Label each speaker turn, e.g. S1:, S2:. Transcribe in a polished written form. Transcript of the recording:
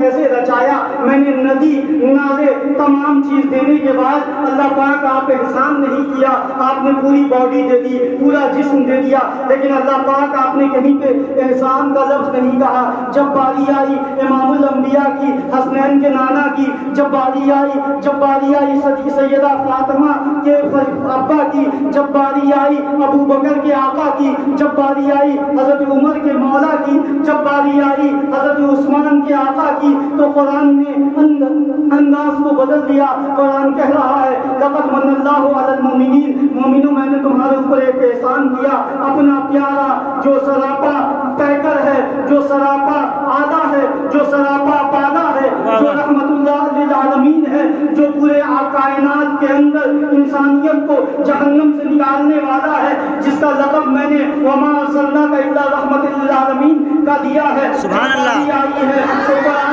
S1: ایسے رچایا، میں نے ندی نالے تمام چیز دینے کے بعد اللہ پاک آپ احسان نہیں کیا، آپ نے پوری باڈی دے دی، پورا جسم دے دیا، لیکن اللہ پاک آپ نے کہیں پہ احسان کا لفظ نہیں کہا۔ جب باری آئی امام الانبیاء کی، حسنین کے نانا کی، جب باری آئی سیدہ فاطمہ کے ابا کی، جب باری آئی ابو بکر کے آقا کی، جب باری آئی حضرت عمر کے مولا کی، جب باری آئی حضرت عثمان کے آقا کی، تو قرآن نے انداز کو بدل دیا۔ قرآن کہہ رہا ہے لقد من اللہ علی المؤمنین، مومنوں میں نے تمہارے اوپر ایک احسان کیا، اپنا پیارا جو سراپا پیکر ہے، جو سراپا آدھا ہے، جو سراپا پادا ہے، جو رحمت اللہ للعالمین ہے، جو پورے کائنات کے اندر انسانیت کو جہنم سے نکالنے والا ہے، جس کا لقب میں نے وما ارسلناک الا رحمت للعالمین کا دیا ہے۔
S2: سبحان اللہ۔